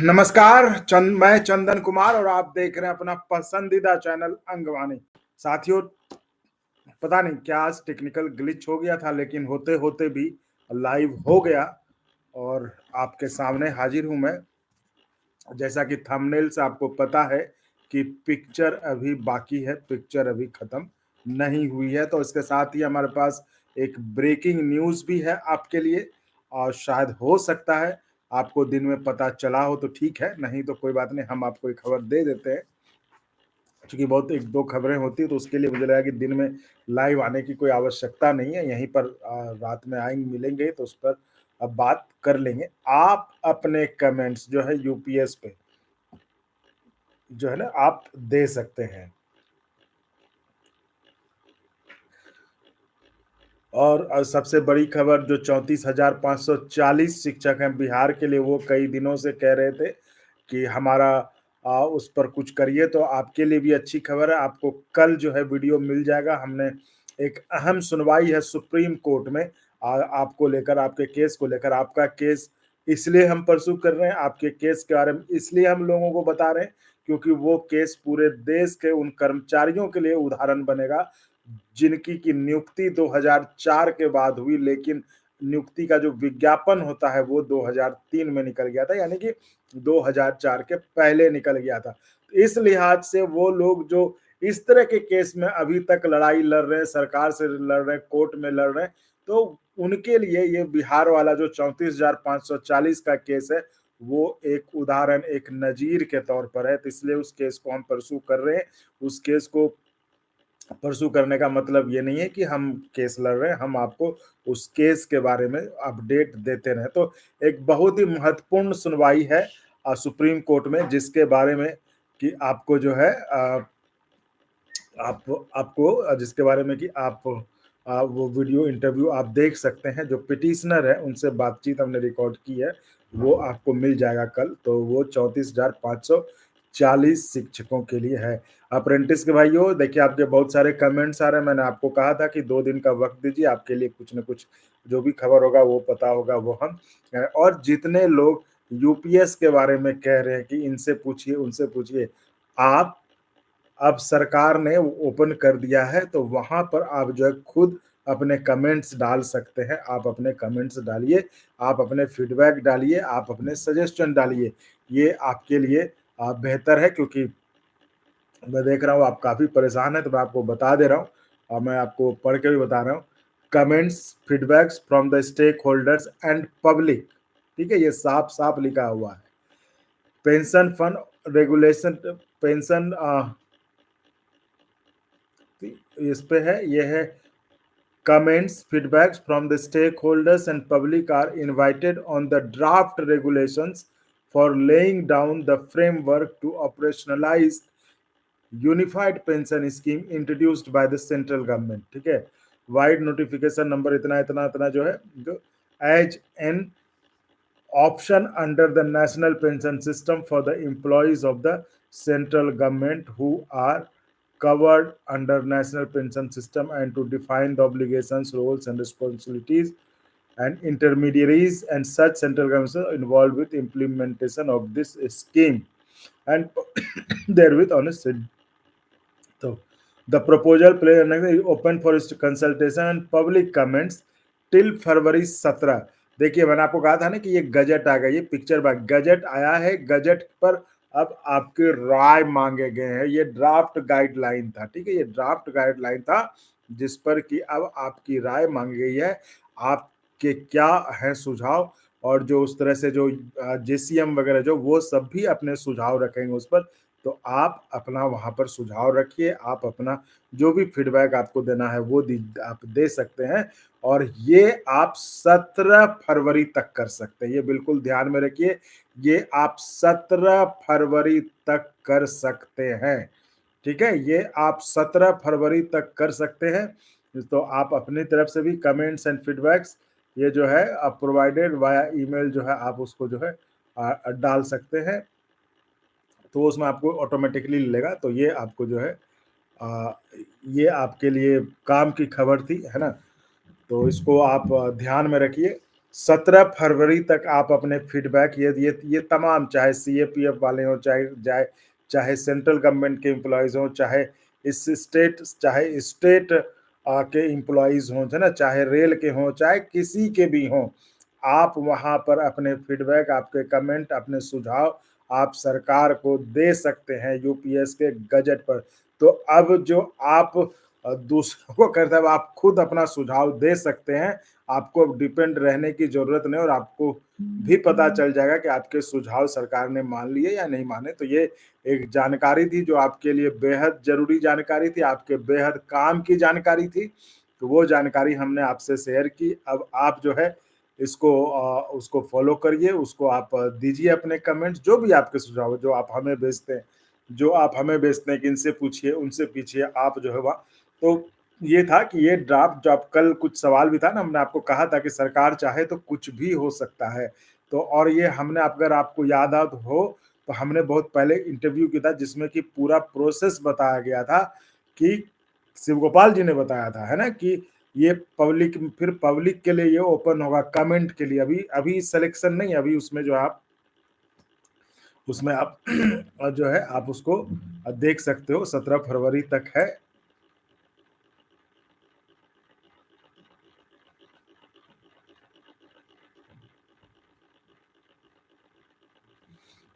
नमस्कार मैं चंदन कुमार और आप देख रहे हैं अपना पसंदीदा चैनल अंगवानी। साथियों, पता नहीं क्या आज टेक्निकल ग्लिच हो गया था, लेकिन होते होते भी लाइव हो गया और आपके सामने हाजिर हूं मैं। जैसा कि थंबनेल से आपको पता है कि पिक्चर अभी बाकी है, पिक्चर अभी खत्म नहीं हुई है। तो इसके साथ ही हमारे पास एक ब्रेकिंग न्यूज़ भी है आपके लिए, और शायद हो सकता है आपको दिन में पता चला हो तो ठीक है, नहीं तो कोई बात नहीं, हम आपको एक खबर दे देते हैं। क्योंकि बहुत एक दो खबरें होती है तो उसके लिए मुझे लगा कि दिन में लाइव आने की कोई आवश्यकता नहीं है, यहीं पर रात में आएंगे मिलेंगे तो उस पर अब बात कर लेंगे। आप अपने कमेंट्स जो है यूपीएस पे जो है ना आप दे सकते हैं। और सबसे बड़ी खबर, जो 34,540 शिक्षक हैं बिहार के लिए, वो कई दिनों से कह रहे थे कि हमारा उस पर कुछ करिए, तो आपके लिए भी अच्छी खबर है। आपको कल जो है वीडियो मिल जाएगा। हमने एक अहम सुनवाई है सुप्रीम कोर्ट में आपको लेकर, आपके केस को लेकर। आपका केस इसलिए हम परसू कर रहे हैं, आपके केस के बारे में इसलिए हम लोगों को बता रहे हैं क्योंकि वो केस पूरे देश के उन कर्मचारियों के लिए उदाहरण बनेगा जिनकी की नियुक्ति 2004 के बाद हुई, लेकिन नियुक्ति का जो विज्ञापन होता है वो 2003 में निकल गया था, यानी कि 2004 के पहले निकल गया था। तो इस लिहाज से वो लोग जो इस तरह के केस में अभी तक लड़ाई लड़ रहे हैं, सरकार से लड़ रहे हैं, कोर्ट में लड़ रहे हैं, तो उनके लिए ये बिहार वाला जो 34,540 का केस है वो एक उदाहरण, एक नजीर के तौर पर है। तो इसलिए उस केस को हम परसू कर रहे हैं। उस केस को परसू करने का मतलब ये नहीं है कि हम केस लड़ रहे हैं, हम आपको उस केस के बारे में अपडेट देते रहे। तो एक बहुत ही महत्वपूर्ण सुनवाई है सुप्रीम कोर्ट में, जिसके बारे में कि आपको जो है आपको जिसके बारे में कि आप वो वीडियो इंटरव्यू आप देख सकते हैं। जो पिटिशनर है उनसे बातचीत हमने रिकॉर्ड की है, वो आपको मिल जाएगा कल। तो वो 34,540 शिक्षकों के लिए है। अप्रेंटिस के भाइयों, देखिए आपके बहुत सारे कमेंट्स आ रहे हैं। मैंने आपको कहा था कि 2 दिन का वक्त दीजिए, आपके लिए कुछ न कुछ जो भी खबर होगा वो पता होगा वो हम और जितने लोग यूपीएस के बारे में कह रहे हैं कि इनसे पूछिए उनसे पूछिए, आप अब सरकार ने ओपन कर दिया है, तो वहाँ पर आप जो है खुद अपने कमेंट्स डाल सकते हैं। आप अपने कमेंट्स डालिए, आप अपने फीडबैक डालिए, आप अपने सजेशन डालिए। ये आपके लिए बेहतर है, क्योंकि मैं देख रहा हूँ आप काफ़ी परेशान हैं, तो मैं आपको बता दे रहा हूँ और मैं आपको पढ़ के भी बता रहा हूँ। Comments, feedbacks from the stakeholders and public, ठीक है, ये साफ-साफ लिखा हुआ है। पेंशन फंड रेगुलेशन, पेंशन इस पे है, ये है comments, feedbacks from the stakeholders and public are invited on the draft regulations for laying down the framework to operationalize unified pension scheme introduced by the central government। ठीक है, wide notification number इतना इतना इतना जो है, जो as an option under the national pension system for the employees of the central government who are covered under national pension system, and to define the obligations, roles and responsibilities and intermediaries and such central governments are involved with implementation of this scheme and therewith on a तो the proposal play open for consultation and public comments till February 17। देखिए मैंने आपको कहा था ना कि ये gazette आ गया, ये पिक्चर बाग गजट आया है। गजट पर अब आपके राय मांगे गए हैं। ये ड्राफ्ट गाइडलाइन था, ठीक है, ये ड्राफ्ट गाइडलाइन था जिस पर कि अब आपकी राय मांगी गई है। आपके क्या है सुझाव, और जो उस तरह से जो जेसीएम वगैरह जो वो सब भी अपने सुझाव रखेंगे उस पर। तो आप अपना वहाँ पर सुझाव रखिए, आप अपना जो भी फीडबैक आपको देना है वो आप दे सकते हैं, और ये आप 17 फरवरी तक कर सकते हैं। ये बिल्कुल ध्यान में रखिए, ये आप 17 फरवरी तक कर सकते हैं, ठीक है, ये आप 17 फरवरी तक कर सकते हैं। तो आप अपनी तरफ से भी कमेंट्स एंड फीडबैक्स ये जो है आप प्रोवाइडेड वाया ईमेल जो है आप उसको जो है डाल सकते हैं, तो उसमें आपको ऑटोमेटिकली मिलेगा। तो ये आपको जो है आ, ये आपके लिए काम की खबर थी, है ना, तो इसको आप ध्यान में रखिए। 17 फरवरी तक आप अपने फीडबैक ये तमाम चाहे सीएपीएफ वाले हों, चाहे चाहे सेंट्रल गवर्नमेंट के एम्प्लॉइज़ हों, चाहे स्टेट के एम्प्लॉइज़ हों, है ना? चाहे रेल के हों, चाहे किसी के भी हों, आप वहाँ पर अपने फीडबैक, आपके कमेंट, अपने सुझाव आप सरकार को दे सकते हैं यूपीएस के गज़ट पर। तो अब जो आप दूसरों को कहते हैं, अब आप खुद अपना सुझाव दे सकते हैं। आपको अब डिपेंड रहने की ज़रूरत नहीं और आपको भी पता चल जाएगा कि आपके सुझाव सरकार ने मान लिए या नहीं माने। तो ये एक जानकारी थी जो आपके लिए बेहद ज़रूरी जानकारी थी, आपके बेहद काम की जानकारी थी। तो वो जानकारी हमने आपसे शेयर की। अब आप जो है उसको फ़ॉलो करिए, उसको आप दीजिए अपने कमेंट्स, जो भी आपके सुझाव हैं, जो आप हमें भेजते हैं कि इनसे पूछिए, उनसे पूछिए, आप जो है वहाँ तो ये था कि ये ड्राफ्ट जो आप कल कुछ सवाल भी था ना, हमने आपको कहा था कि सरकार चाहे तो कुछ भी हो सकता है। तो और ये हमने अगर आपको याद हो तो हमने बहुत पहले इंटरव्यू किया था जिसमें कि पूरा प्रोसेस बताया गया था कि शिवगोपाल जी ने बताया था, है ना? कि ये पब्लिक के लिए ये ओपन होगा कमेंट के लिए। अभी अभी सिलेक्शन नहीं है, अभी उसमें आप जो है आप उसको देख सकते हो, 17 फरवरी तक है।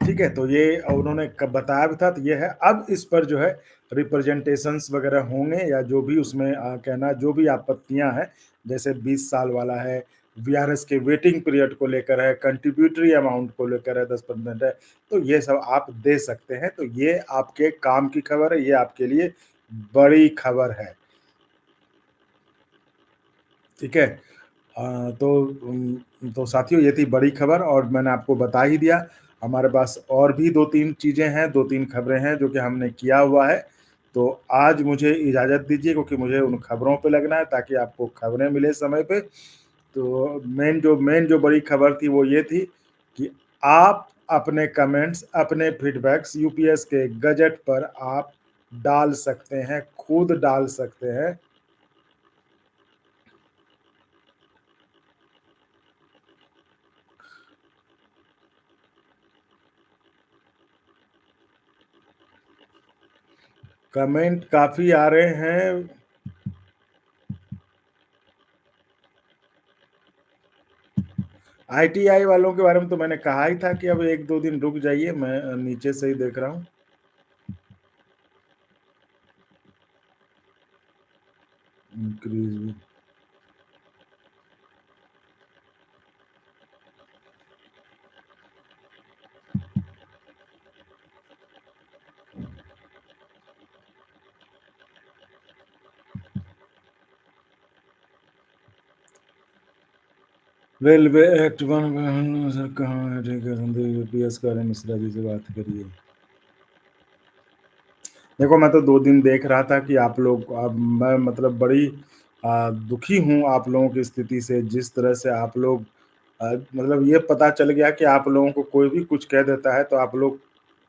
ठीक है, तो ये उन्होंने कब बताया भी था, तो ये है। अब इस पर जो है रिप्रेजेंटेशंस वगैरह होंगे या जो भी उसमें कहना जो भी आपत्तियाँ हैं, जैसे 20 साल वाला है, वीआरएस के वेटिंग पीरियड को लेकर है, कंट्रीब्यूटरी अमाउंट को लेकर है, 10% है, तो ये सब आप दे सकते हैं। तो ये आपके काम की खबर है, ये आपके लिए बड़ी खबर है, ठीक है? तो साथियों ये थी बड़ी खबर और मैंने आपको बता ही दिया। हमारे पास और भी 2-3 चीज़ें हैं, 2-3 खबरें हैं जो कि हमने किया हुआ है। तो आज मुझे इजाज़त दीजिए क्योंकि मुझे उन खबरों पे लगना है ताकि आपको खबरें मिले समय पे। तो मेन जो बड़ी खबर थी वो ये थी कि आप अपने कमेंट्स, अपने फीडबैक्स यूपीएस के गज़ट पर आप डाल सकते हैं, खुद डाल सकते हैं। कमेंट काफ़ी आ रहे हैं। आईटीआई वालों के बारे में तो मैंने कहा ही था कि अब 1-2 दिन रुक जाइए, मैं नीचे से ही देख रहा हूँ। इंक्रीज़ रेलवे एक्ट सर कहाँ है? ठीक है, संदीप यूपीएस का मिश्रा जी से बात करिए। देखो मैं तो 2 दिन देख रहा था कि आप लोग अब मैं मतलब बड़ी दुखी हूँ आप लोगों की स्थिति से, जिस तरह से आप लोग मतलब ये पता चल गया कि आप लोगों को कोई भी कुछ कह देता है तो आप लोग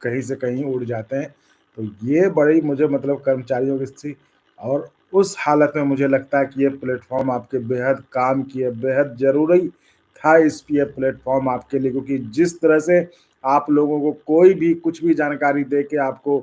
कहीं से कहीं उड़ जाते हैं। तो ये बड़ी मुझे मतलब कर्मचारियों की स्थिति और उस हालत में मुझे लगता है कि ये प्लेटफ़ॉर्म आपके बेहद काम की है, बेहद ज़रूरी था ये प्लेटफ़ॉर्म आपके लिए क्योंकि जिस तरह से आप लोगों को कोई भी कुछ भी जानकारी दे के आपको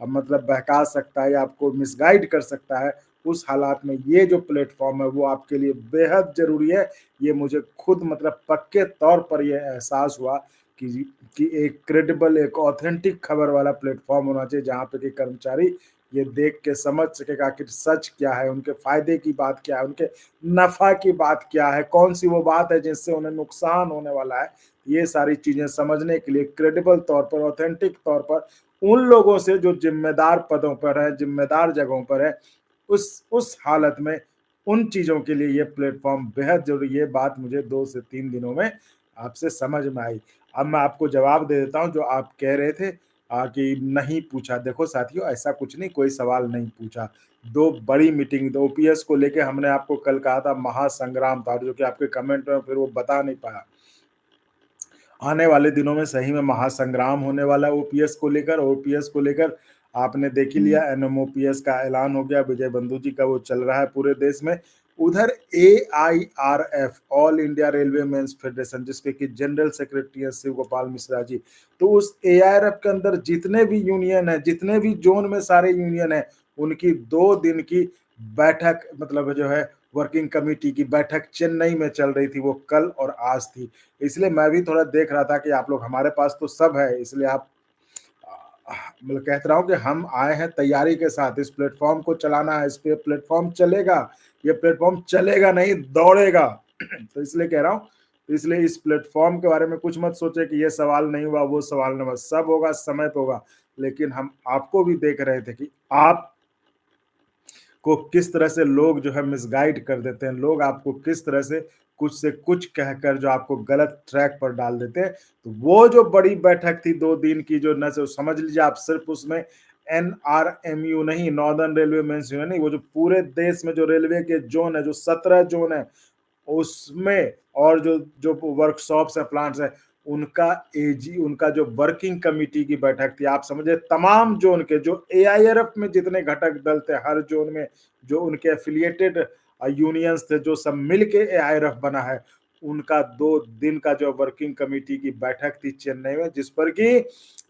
मतलब बहका सकता है या आपको मिसगाइड कर सकता है, उस हालात में ये जो प्लेटफ़ॉर्म है वो आपके लिए बेहद ज़रूरी है। ये मुझे खुद मतलब पक्के तौर पर ये एहसास हुआ कि एक क्रेडिबल, एक ऑथेंटिक खबर वाला प्लेटफ़ॉर्म होना चाहिए जहाँ पे कि कर्मचारी ये देख के समझ सके कि आखिर सच क्या है, उनके फ़ायदे की बात क्या है, उनके नफ़ा की बात क्या है, कौन-सी वो बात है जिससे उन्हें नुकसान होने वाला है। ये सारी चीज़ें समझने के लिए क्रेडिबल तौर पर, ऑथेंटिक तौर पर उन लोगों से जो ज़िम्मेदार पदों पर हैं, ज़िम्मेदार जगहों पर हैं, उस हालत में उन चीज़ों के लिए ये प्लेटफ़ॉर्म बेहद ज़रूरी है। ये बात मुझे 2 से 3 दिनों में आपसे समझ में आई। अब मैं आपको जवाब दे देता हूँ जो आप कह रहे थे कि नहीं पूछा। देखो साथियों ऐसा कुछ नहीं, कोई सवाल नहीं पूछा। 2 बड़ी मीटिंग ओपीएस को लेके हमने आपको कल कहा था महासंग्राम था जो कि आपके कमेंट में फिर वो बता नहीं पाया। आने वाले दिनों में सही में महासंग्राम होने वाला है ओपीएस को लेकर आपने देख ही लिया एनएमओपीएस का ऐलान हो गया, विजय बंधु जी का वो चल रहा है पूरे देश में। उधर AIRF, all India railway men's federation, जिसके कि जनरल सेक्रेटरी हैं शिव गोपाल मिश्रा जी, तो उस AIRF के अंदर जितने भी यूनियन है, जितने भी जोन में सारे यूनियन है, उनकी 2 दिन की बैठक, मतलब जो है वर्किंग कमेटी की बैठक चेन्नई में चल रही थी, वो कल और आज थी। इसलिए मैं भी थोड़ा देख रहा था कि आप लोग, हमारे पास तो सब है, इसलिए आप मतलब कहता रहा हूँ कि हम आए हैं तैयारी के साथ, इस प्लेटफॉर्म को चलाना है, इस पे प्लेटफॉर्म चलेगा, ये प्लेटफॉर्म चलेगा नहीं दौड़ेगा। तो इसलिए कह रहा हूँ, तो इसलिए इस प्लेटफॉर्म के बारे में कुछ मत सोचे कि ये सवाल नहीं हुआ, वो सवाल नहीं हुआ, सब होगा, समय पे होगा। लेकिन हम आपको भी देख रहे थे कि आप को किस तरह से लोग जो है मिसगाइड कर देते हैं, लोग आपको किस तरह से कुछ कहकर जो आपको गलत ट्रैक पर डाल देते हैं। तो वो जो बड़ी बैठक थी 2 दिन की, जो न, समझ लीजिए आप, सिर्फ उसमें NRMU नहीं, नॉर्दर्न रेलवे मेंस यूनियन नहीं, वो जो पूरे देश में जो रेलवे के जोन है, जो 17 जोन है, उसमें और जो जो वर्कशॉप्स है, प्लांट्स है, उनका एजी, उनका जो वर्किंग कमेटी की बैठक थी, आप समझे तमाम जोन के, जो AIRF में जितने घटक दल थे, हर जोन में जो उनके एफिलिएटेड यूनियंस थे, जो सब मिलके AIRF बना है, उनका 2 दिन का जो वर्किंग कमेटी की बैठक थी चेन्नई में, जिस पर कि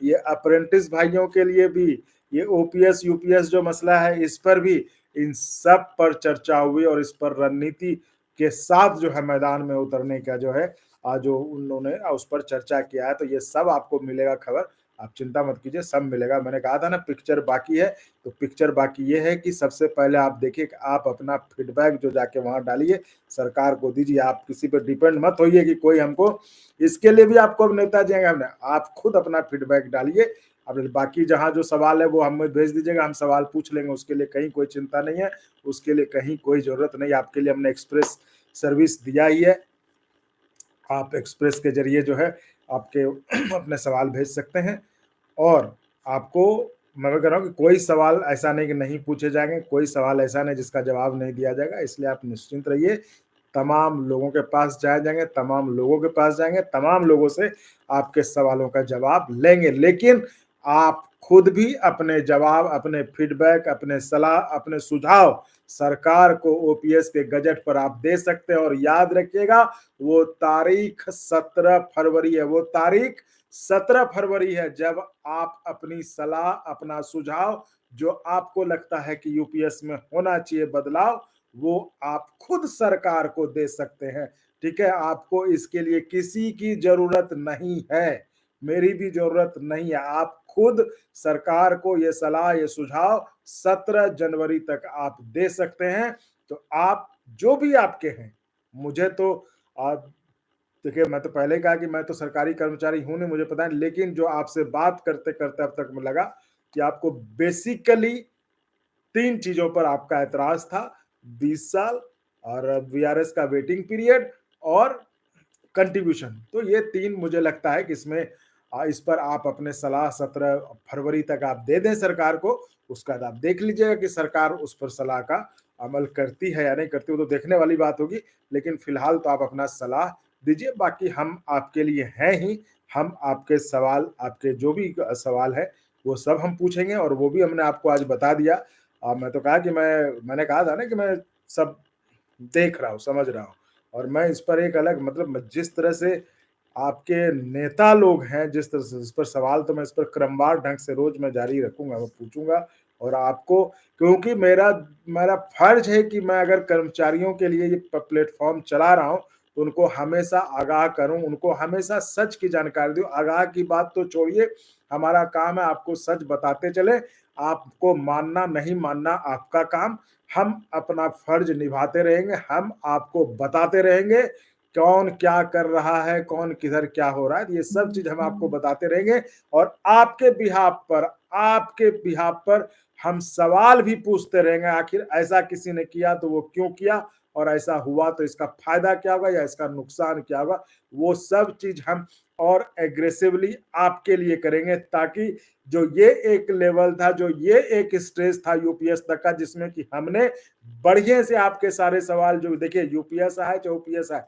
ये अप्रेंटिस भाइयों के लिए भी, ये OPS UPS जो मसला है, इस पर भी, इन सब पर चर्चा हुई, और इस पर रणनीति के साथ जो है मैदान में उतरने का जो है जो उन्होंने उस पर चर्चा किया है। तो ये सब आपको मिलेगा खबर, आप चिंता मत कीजिए, सब मिलेगा। मैंने कहा था ना पिक्चर बाकी है, तो पिक्चर बाकी ये है कि सबसे पहले आप देखिए कि आप अपना फीडबैक जो जाके वहां डालिए, सरकार को दीजिए, आप किसी पर डिपेंड मत होइए कि कोई हमको, इसके लिए भी आपको अब नेता देंगे हमने, आप खुद अपना फीडबैक डालिए। अब बाकी जहाँ जो सवाल है वो हमें भेज दीजिएगा, हम सवाल पूछ लेंगे, उसके लिए कहीं कोई चिंता नहीं है, उसके लिए कहीं कोई जरूरत नहीं। आपके लिए हमने एक्सप्रेस सर्विस दिया ही है, आप एक्सप्रेस के जरिए जो है आपके अपने सवाल भेज सकते हैं। और आपको मैं कह रहा हूँ कि कोई सवाल ऐसा नहीं कि नहीं पूछे जाएंगे, कोई सवाल ऐसा नहीं जिसका जवाब नहीं दिया जाएगा, इसलिए आप निश्चिंत रहिए। तमाम लोगों के पास जाएंगे, तमाम लोगों के पास जाएंगे, तमाम लोगों से आपके सवालों का जवाब लेंगे। लेकिन आप खुद भी अपने जवाब, अपने फीडबैक, अपने सलाह, अपने सुझाव सरकार को OPS के गजट पर आप दे सकते हैं। और याद रखिएगा, वो तारीख 17 फरवरी है, वो तारीख 17 फरवरी है, जब आप अपनी सलाह, अपना सुझाव, जो आपको लगता है कि UPS में होना चाहिए बदलाव, वो आप खुद सरकार को दे सकते हैं। ठीक है, आपको इसके लिए किसी की जरूरत नहीं है, मेरी भी जरूरत नहीं है। आप खुद सरकार को ये सलाह, ये सुझाव 17 जनवरी तक आप दे सकते हैं। तो आप जो भी आपके हैं, मुझे तो आप देखिए, मैं तो पहले कहा कि मैं तो सरकारी कर्मचारी हूं नहीं, मुझे पता है, लेकिन जो आपसे बात करते करते अब तक मुझे लगा कि आपको बेसिकली 3 चीजों पर आपका ऐतराज था: 20 साल, और VRS का वेटिंग पीरियड, और कंट्रीब्यूशन। तो ये 3 मुझे लगता है कि इसमें इस पर आप अपने सलाह 17 फरवरी तक आप दे दें सरकार को। उसका बाद आप देख लीजिएगा कि सरकार उस पर सलाह का अमल करती है या नहीं करती, वो तो देखने वाली बात होगी। लेकिन फिलहाल तो आप अपना सलाह दीजिए, बाकी हम आपके लिए हैं ही। हम आपके सवाल, आपके जो भी सवाल है, वो सब हम पूछेंगे, और वो भी हमने आपको आज बता दिया। मैं तो कहा कि मैंने कहा था ना कि मैं सब देख रहा हूँ, समझ रहा हूँ, और मैं इस पर एक अलग, मतलब जिस तरह से आपके नेता लोग हैं, जिस तरह से इस पर सवाल, तो मैं इस पर क्रमवार ढंग से रोज मैं जारी रखूंगा, मैं पूछूंगा। और आपको, क्योंकि मेरा मेरा फर्ज है कि मैं अगर कर्मचारियों के लिए ये प्लेटफॉर्म चला रहा हूँ, तो उनको हमेशा आगाह करूं, उनको हमेशा सच की जानकारी दूं। आगाह की बात तो छोड़िए, हमारा काम है आपको सच बताते चले, आपको मानना नहीं मानना आपका काम। हम अपना फर्ज निभाते रहेंगे, हम आपको बताते रहेंगे कौन क्या कर रहा है, कौन किधर क्या हो रहा है, ये सब चीज हम आपको बताते रहेंगे। और आपके बिहाफ पर हम सवाल भी पूछते रहेंगे, आखिर ऐसा किसी ने किया तो वो क्यों किया, और ऐसा हुआ तो इसका फायदा क्या होगा या इसका नुकसान क्या होगा, वो सब चीज हम और एग्रेसिवली आपके लिए करेंगे, ताकि जो ये एक लेवल था, जो ये एक स्टेज था UPS तक का, जिसमें कि हमने बढ़िया से आपके सारे सवाल, जो देखिए UPS आए चाहे OPS आए,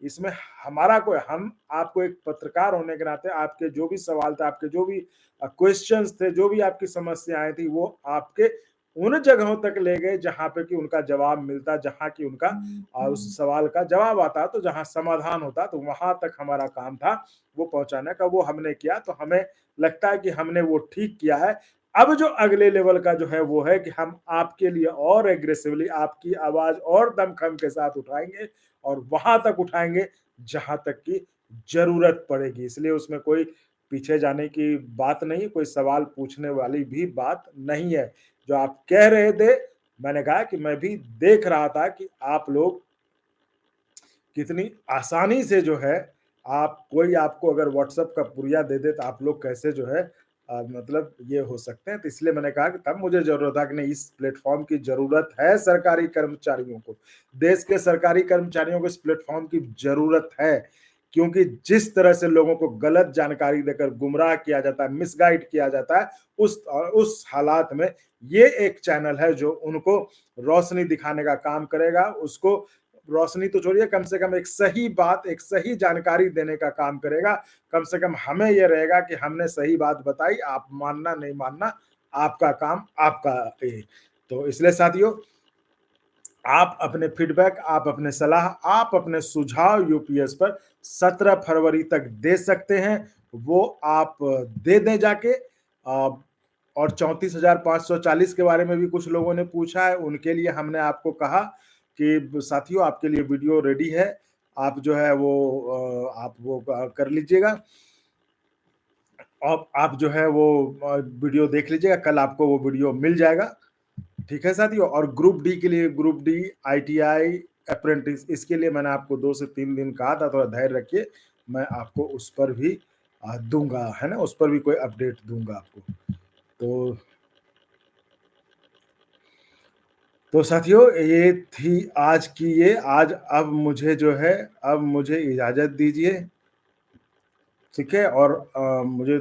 इसमें हमारा कोई, हम आपको एक पत्रकार होने के नाते आपके जो भी सवाल थे, आपके जो भी क्वेश्चंस थे, जो भी आपकी समस्याएं थी, वो आपके उन जगहों तक ले गए जहाँ पे कि उनका जवाब मिलता, जहाँ की उनका उस सवाल का जवाब आता, तो जहाँ समाधान होता, तो वहाँ तक हमारा काम था वो पहुँचाने का, वो हमने किया। तो हमें लगता है कि हमने वो ठीक किया है। अब जो अगले लेवल का जो है वो है कि हम आपके लिए और एग्रेसिवली आपकी आवाज़ और दमखम के साथ उठाएँगे और वहाँ तक उठाएँगे जहाँ तक की ज़रूरत पड़ेगी। इसलिए उसमें कोई पीछे जाने की बात नहीं है, कोई सवाल पूछने वाली भी बात नहीं है। जो आप कह रहे थे, मैंने कहा कि मैं भी देख रहा था कि आप लोग कितनी आसानी से जो है आप कोई आपको अगर व्हाट्सएप का पुड़िया दे दे तो आप लोग कैसे जो है मतलब ये हो सकते हैं। तो इसलिए मैंने कहा कि तब मुझे ज़रूरत था कि नहीं, इस प्लेटफ़ॉर्म की ज़रूरत है सरकारी कर्मचारियों को। देश के सरकारी कर्मचारियों को इस प्लेटफ़ॉर्म की ज़रूरत है, क्योंकि जिस तरह से लोगों को गलत जानकारी देकर गुमराह किया जाता है, मिसगाइड किया जाता है, उस हालात में ये एक चैनल है जो उनको रोशनी दिखाने का काम करेगा। उसको रोशनी तो छोड़िए, कम से कम एक सही बात, एक सही जानकारी देने का काम करेगा। कम से कम हमें ये रहेगा कि हमने सही बात बताई, आप मानना नहीं मानना आपका काम, आपका ये। तो इसलिए साथियों, आप अपने फीडबैक, आप अपने सलाह, आप अपने सुझाव यूपीएस पर 17 फरवरी तक दे सकते हैं। वो आप दे दें जाके। और 34,540 के बारे में भी कुछ लोगों ने पूछा है, उनके लिए हमने आपको कहा कि साथियों आपके लिए वीडियो रेडी है, आप जो है वो आप वो कर लीजिएगा। आप जो है वो वीडियो देख लीजिएगा, कल आपको वो वीडियो मिल जाएगा। ठीक है साथियों। और ग्रुप डी के लिए, ग्रुप डी, आईटीआई, अप्रेंटिस, इसके लिए मैंने आपको 2 से 3 दिन कहा था, थोड़ा धैर्य रखिए, मैं आपको उस पर भी दूंगा, है ना, उस पर भी कोई अपडेट दूंगा आपको। तो साथियों ये थी आज की ये आज अब मुझे जो है, अब मुझे इजाज़त दीजिए, ठीक है। और मुझे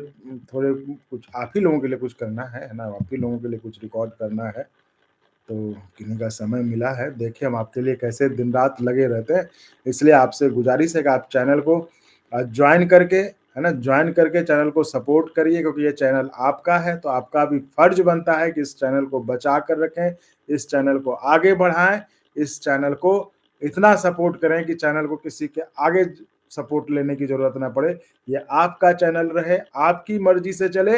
थोड़े कुछ आप ही लोगों के लिए कुछ करना है ना, आप ही लोगों के लिए कुछ रिकॉर्ड करना है। तो किन्हीं का समय मिला है, देखिए हम आपके लिए कैसे दिन-रात लगे रहते हैं। इसलिए आपसे गुज़ारिश है कि आप चैनल को जॉइन करके, है ना, जॉइन करके चैनल को सपोर्ट करिए, क्योंकि ये चैनल आपका है, तो आपका भी फर्ज़ बनता है कि इस चैनल को बचा कर रखें, इस चैनल को आगे बढ़ाएँ, इस चैनल को इतना सपोर्ट करें कि चैनल को किसी के आगे सपोर्ट लेने की ज़रूरत ना पड़े। ये आपका चैनल रहे, आपकी मर्ज़ी से चले,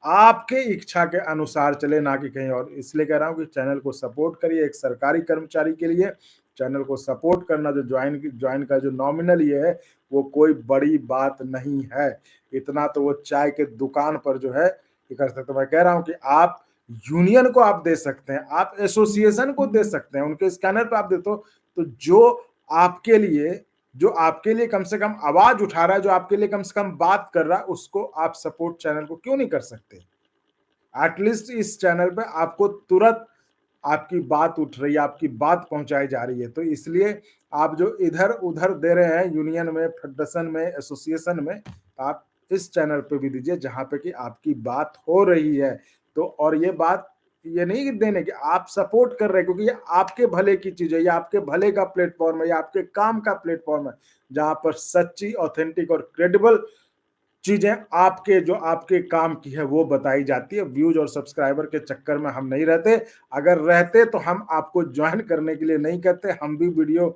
आपके इच्छा के अनुसार चले, ना कि कहीं और। इसलिए कह रहा हूँ कि चैनल को सपोर्ट करिए। एक सरकारी कर्मचारी के लिए चैनल को सपोर्ट करना, जो ज्वाइन का जो नॉमिनल ये है, वो कोई बड़ी बात नहीं है। इतना तो वो चाय के दुकान पर जो है ये कर सकते हैं। मैं कह रहा हूँ कि आप यूनियन को आप दे सकते हैं, आप एसोसिएशन को दे सकते हैं, उनके स्कैनर पे आप दे तो आपके लिए जो आपके लिए कम से कम आवाज उठा रहा है, जो आपके लिए कम से कम बात कर रहा है, उसको आप सपोर्ट चैनल को क्यों नहीं कर सकते? एटलीस्ट इस चैनल पे आपको तुरंत आपकी बात उठ रही है, आपकी बात पहुंचाई जा रही है। तो इसलिए आप जो इधर-उधर दे रहे हैं यूनियन में, फेडरेशन में, एसोसिएशन में, आप इस चैनल पे भी दीजिए जहाँ पे कि आपकी बात हो रही है। तो और ये बात ये नहीं कि देने की, आप सपोर्ट कर रहे हैं, क्योंकि ये आपके भले की चीज़ है, ये आपके भले का प्लेटफ़ॉर्म है, ये आपके काम का प्लेटफ़ॉर्म है, जहाँ पर सच्ची, ऑथेंटिक और क्रेडिबल चीज़ें आपके काम की है वो बताई जाती है। व्यूज़ और सब्सक्राइबर के चक्कर में हम नहीं रहते। अगर रहते तो हम आपको जॉइन करने के लिए नहीं कहते, हम भी वीडियो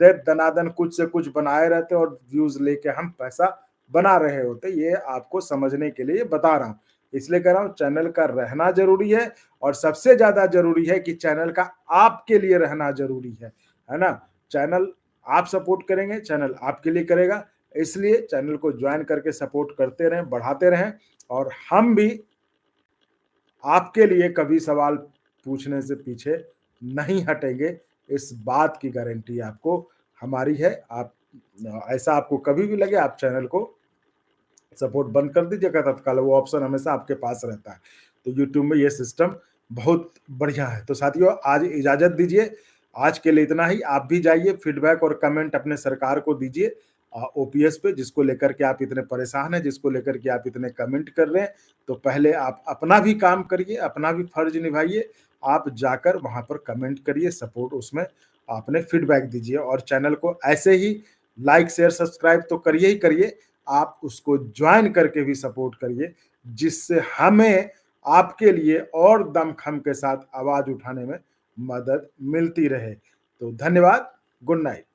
दे दनादन कुछ से कुछ बनाए रहते और व्यूज़ लेके हम पैसा बना रहे होते। ये आपको समझने के लिए बता रहा हूँ। इसलिए कह रहा हूँ चैनल का रहना ज़रूरी है, और सबसे ज़्यादा ज़रूरी है कि चैनल का आपके लिए रहना ज़रूरी है ना? चैनल आप सपोर्ट करेंगे, चैनल आपके लिए करेगा। इसलिए चैनल को जॉइन करके सपोर्ट करते रहें, बढ़ाते रहें, और हम भी आपके लिए कभी सवाल पूछने से पीछे नहीं हटेंगे। इस बात की गारंटी आपको हमारी है। आप ऐसा आपको कभी भी लगे, आप चैनल को सपोर्ट बंद कर दीजिएगा तत्काल, वो ऑप्शन हमेशा आपके पास रहता है। तो यूट्यूब में ये सिस्टम बहुत बढ़िया है। तो साथियों आज इजाज़त दीजिए, आज के लिए इतना ही। आप भी जाइए फीडबैक और कमेंट अपने सरकार को दीजिए ओपीएस पे, जिसको लेकर के आप इतने परेशान हैं, जिसको लेकर के आप इतने कमेंट कर रहे हैं। तो पहले आप अपना भी काम करिए, अपना भी फर्ज निभाइए। आप जाकर वहाँ पर कमेंट करिए, सपोर्ट उसमें आपने फीडबैक दीजिए, और चैनल को ऐसे ही लाइक, शेयर, सब्सक्राइब तो करिए ही करिए, आप उसको जॉइन करके भी सपोर्ट करिए, जिससे हमें आपके लिए और दमखम के साथ आवाज उठाने में मदद मिलती रहे। तो धन्यवाद। Good night.